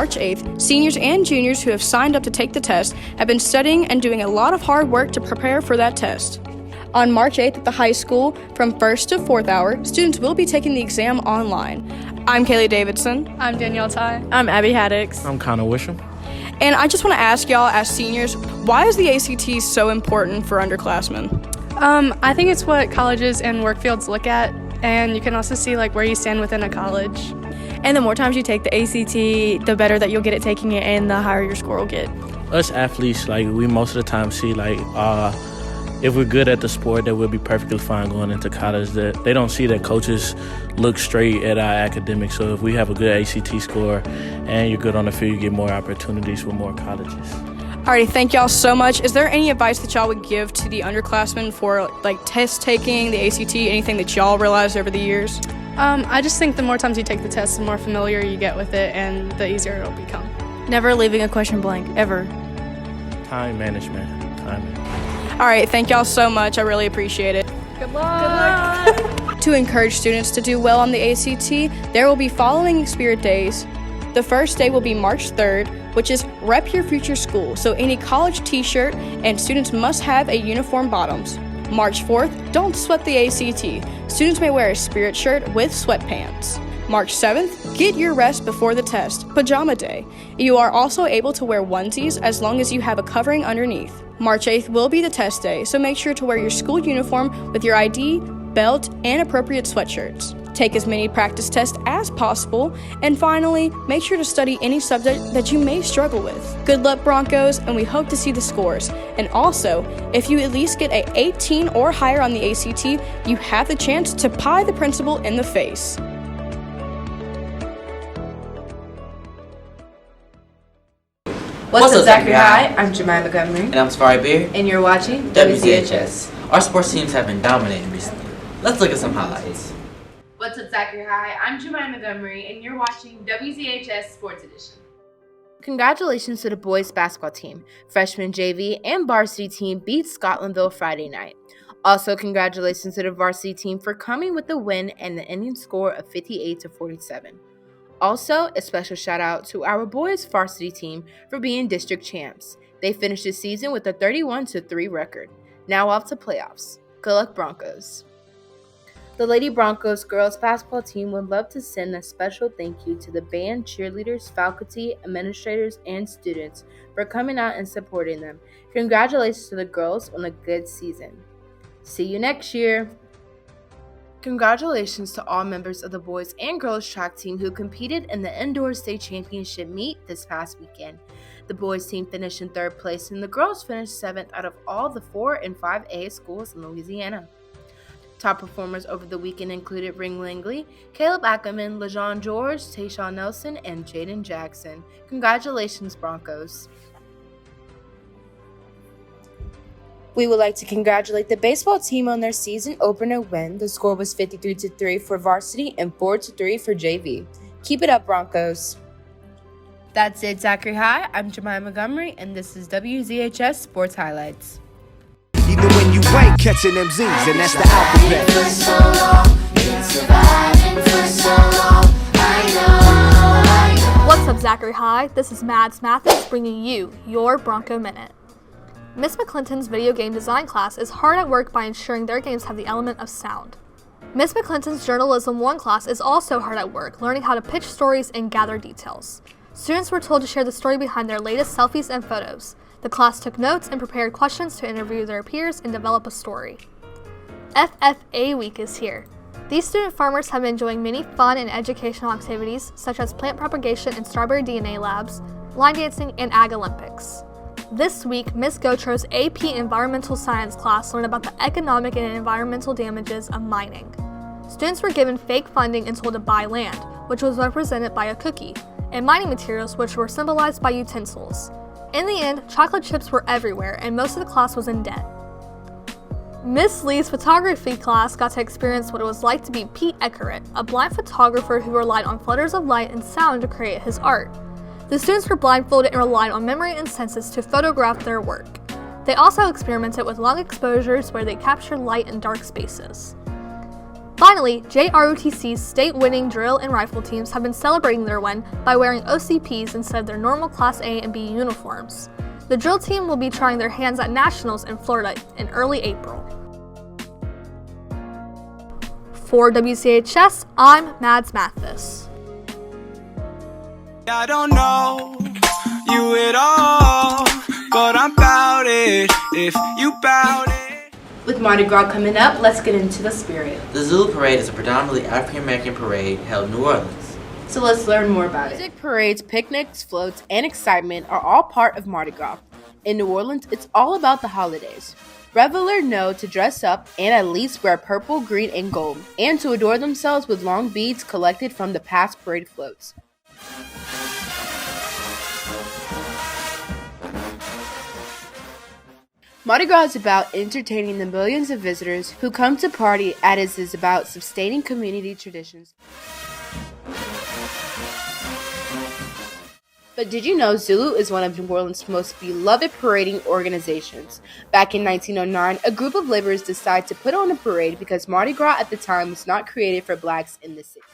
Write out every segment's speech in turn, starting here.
March 8th, seniors and juniors who have signed up to take the test have been studying and doing a lot of hard work to prepare for that test. On March 8th at the high school, from 1st to 4th hour, students will be taking the exam online. I'm Kaylee Davidson. I'm Danielle Ty. I'm Abby Haddix. I'm Connor Wisham. And I just want to ask y'all, as seniors, why is the ACT so important for underclassmen? I think it's what colleges and work fields look at, and you can also see where you stand within a college. And the more times you take the ACT, the better that you'll get at taking it, and the higher your score will get. Us athletes, we most of the time see if we're good at the sport, that we'll be perfectly fine going into college. That they don't see that coaches look straight at our academics. So if we have a good ACT score and you're good on the field, you get more opportunities with more colleges. Alrighty, thank y'all so much. Is there any advice that y'all would give to the underclassmen for test taking, the ACT, anything that y'all realized over the years? I just think the more times you take the test, the more familiar you get with it, and the easier it'll become. Never leaving a question blank, ever. Time management. All right, thank y'all so much. I really appreciate it. Good luck. To encourage students to do well on the ACT, there will be following Spirit Days. The first day will be March 3rd, which is Rep Your Future School, so any college t-shirt, and students must have a uniform bottoms. March 4th, don't sweat the ACT. Students may wear a Spirit shirt with sweatpants. March 7th, get your rest before the test, Pajama Day. You are also able to wear onesies as long as you have a covering underneath. March 8th will be the test day, so make sure to wear your school uniform with your ID, belt, and appropriate sweatshirts. Take as many practice tests as possible, and finally, make sure to study any subject that you may struggle with. Good luck, Broncos, and we hope to see the scores. And also, if you at least get a 18 or higher on the ACT, you have the chance to pie the principal in the face. What's up, Zachary High? I'm Jemima Montgomery. And I'm Safari Beer. And you're watching WZHS. Our sports teams have been dominating recently. Let's look at some highlights. What's up, Zachary High? I'm Jemima Montgomery, and you're watching WZHS Sports Edition. Congratulations to the boys basketball team. Freshman JV and varsity team beat Scotlandville Friday night. Also, congratulations to the varsity team for coming with the win and the ending score of 58-47. Also, a special shout out to our boys varsity team for being district champs. They finished the season with a 31-3 record. Now off to playoffs. Good luck, Broncos. The Lady Broncos girls basketball team would love to send a special thank you to the band, cheerleaders, faculty, administrators, and students for coming out and supporting them. Congratulations to the girls on a good season. See you next year. Congratulations to all members of the boys and girls track team who competed in the indoor state championship meet this past weekend. The boys team finished in 3rd place and the girls finished 7th out of all the 4 and 5A schools in Louisiana. Top performers over the weekend included Ring Langley, Caleb Ackerman, LaJean George, Tayshawn Nelson, and Jaden Jackson. Congratulations, Broncos. We would like to congratulate the baseball team on their season opener win. The score was 53-3 for varsity and 4-3 for JV. Keep it up, Broncos. That's it, Zachary High. I'm Jemima Montgomery, and this is WZHS Sports Highlights. Even when you ain't catching them Z's, and that's the alphabet. What's up, Zachary High? This is Mads Mathis bringing you your Bronco Minute. Miss McClinton's video game design class is hard at work by ensuring their games have the element of sound. Miss McClinton's Journalism 1 class is also hard at work, learning how to pitch stories and gather details. Students were told to share the story behind their latest selfies and photos. The class took notes and prepared questions to interview their peers and develop a story. FFA Week is here. These student farmers have been enjoying many fun and educational activities such as plant propagation and strawberry DNA labs, line dancing, and Ag Olympics. This week, Ms. Gotro's AP Environmental Science class learned about the economic and environmental damages of mining. Students were given fake funding and told to buy land, which was represented by a cookie, and mining materials, which were symbolized by utensils. In the end, chocolate chips were everywhere, and most of the class was in debt. Miss Lee's photography class got to experience what it was like to be Pete Eckert, a blind photographer who relied on flutters of light and sound to create his art. The students were blindfolded and relied on memory and senses to photograph their work. They also experimented with long exposures where they captured light in dark spaces. Finally, JROTC's state-winning drill and rifle teams have been celebrating their win by wearing OCPs instead of their normal Class A and B uniforms. The drill team will be trying their hands at nationals in Florida in early April. For WZHS, I'm Mads Mathis. I don't know you at all, but I'm bout it if you bout it. With Mardi Gras coming up, let's get into the spirit. The Zulu Parade is a predominantly African American parade held in New Orleans. So let's learn more about it. Music, parades, picnics, floats, and excitement are all part of Mardi Gras. In New Orleans, it's all about the holidays. Revelers know to dress up and at least wear purple, green, and gold, and to adorn themselves with long beads collected from the past parade floats. Mardi Gras is about entertaining the millions of visitors who come to party, as it is about sustaining community traditions. But did you know Zulu is one of New Orleans' most beloved parading organizations? Back in 1909, a group of laborers decided to put on a parade because Mardi Gras at the time was not created for blacks in the city.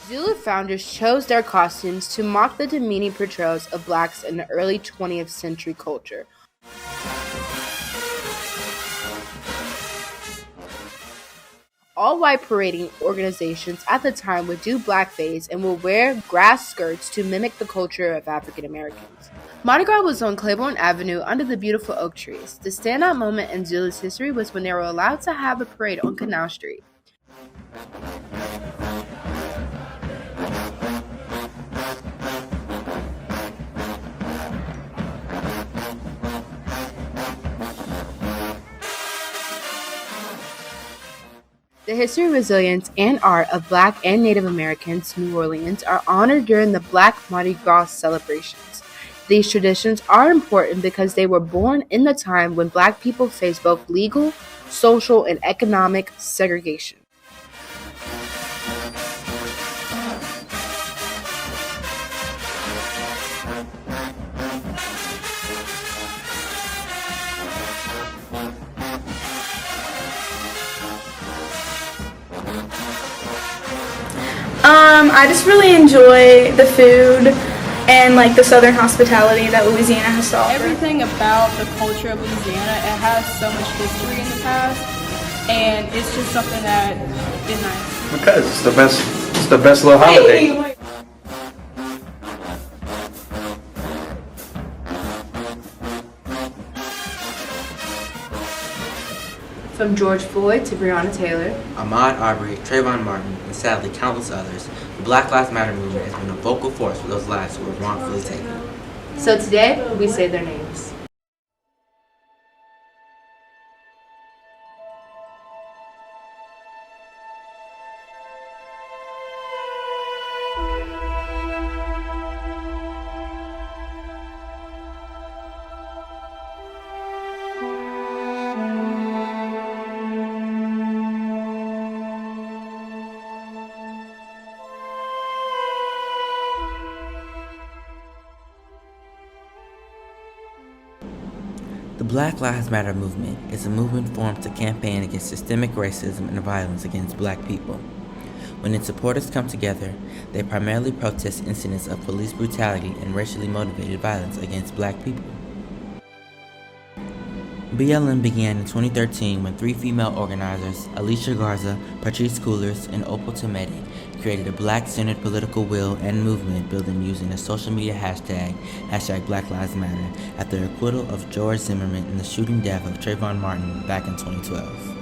Zulu founders chose their costumes to mock the demeaning portrayals of blacks in the early 20th century culture. All white parading organizations at the time would do blackface and would wear grass skirts to mimic the culture of African Americans. Mardi Gras was on Claiborne Avenue under the beautiful oak trees. The standout moment in Zulu's history was when they were allowed to have a parade on Canal Street. The history, resilience, and art of Black and Native Americans, New Orleans, are honored during the Black Mardi Gras celebrations. These traditions are important because they were born in the time when Black people faced both legal, social, and economic segregation. I just really enjoy the food and like the southern hospitality that Louisiana has to offer. Everything about the culture of Louisiana, it has so much history in the past, and it's just something that is nice. Because it's the best little holiday. From George Floyd to Breonna Taylor, Ahmaud Arbery, Trayvon Martin, and sadly countless others, the Black Lives Matter movement has been a vocal force for those lives who were wrongfully taken. So today, we say their names. The Black Lives Matter movement is a movement formed to campaign against systemic racism and violence against Black people. When its supporters come together, they primarily protest incidents of police brutality and racially motivated violence against Black people. BLM began in 2013 when three female organizers, Alicia Garza, Patrice Coolers, and Opal Tometi, created a Black-centered political will and movement building using the social media hashtag Black Lives Matter after the acquittal of George Zimmerman and the shooting death of Trayvon Martin back in 2012.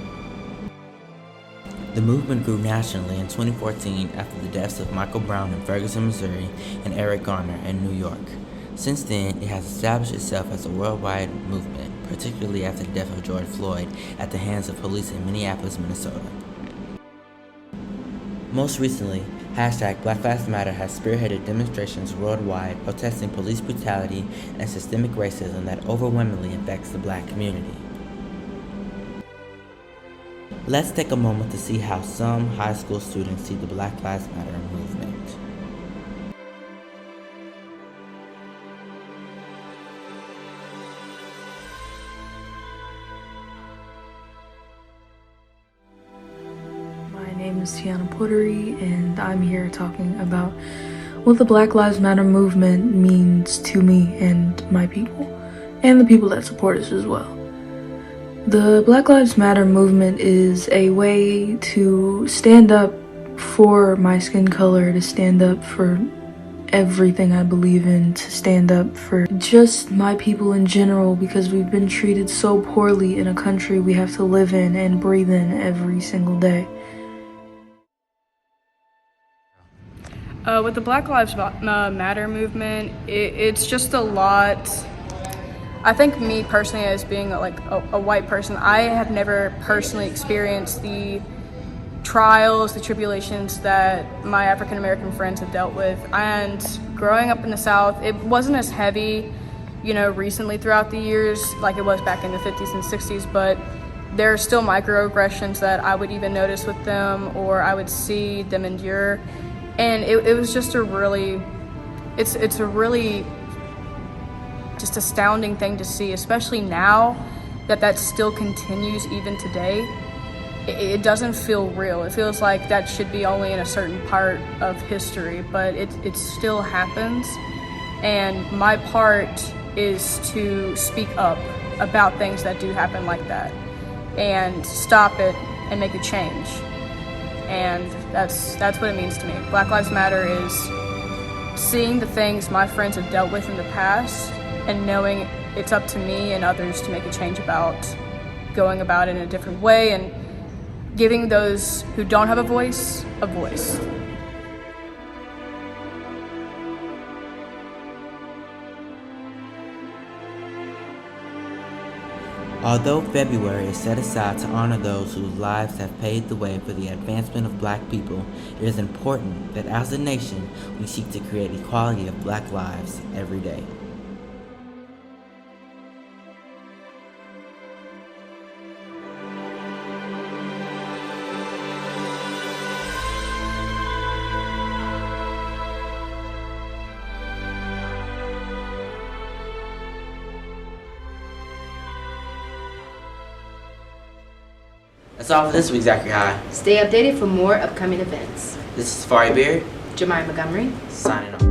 The movement grew nationally in 2014 after the deaths of Michael Brown in Ferguson, Missouri, and Eric Garner in New York. Since then, it has established itself as a worldwide movement, particularly after the death of George Floyd at the hands of police in Minneapolis, Minnesota. Most recently, Black Lives Matter has spearheaded demonstrations worldwide protesting police brutality and systemic racism that overwhelmingly affects the Black community. Let's take a moment to see how some high school students see the Black Lives Matter movement. is Tiana Portery, and I'm here talking about what the Black Lives Matter movement means to me and my people, and the people that support us as well. The Black Lives Matter movement is a way to stand up for my skin color, to stand up for everything I believe in, to stand up for just my people in general, because we've been treated so poorly in a country we have to live in and breathe in every single day. With the Black Lives Matter movement, it's just a lot. I think me personally, as being a white person, I have never personally experienced the trials, the tribulations that my African American friends have dealt with. And growing up in the South, it wasn't as heavy, recently throughout the years like it was back in the 50s and 60s, but there are still microaggressions that I would even notice with them, or I would see them endure. And it was just it's a really just astounding thing to see, especially now that still continues even today. It doesn't feel real. It feels like that should be only in a certain part of history, but it still happens. And my part is to speak up about things that do happen like that and stop it and make a change. And that's what it means to me. Black Lives Matter is seeing the things my friends have dealt with in the past and knowing it's up to me and others to make a change about going about it in a different way and giving those who don't have a voice a voice. Although February is set aside to honor those whose lives have paved the way for the advancement of Black people, it is important that as a nation we seek to create equality of Black lives every day. That's all for this week's Zachary High. Stay updated for more upcoming events. This is Safari Beard, Jemima Montgomery, signing off.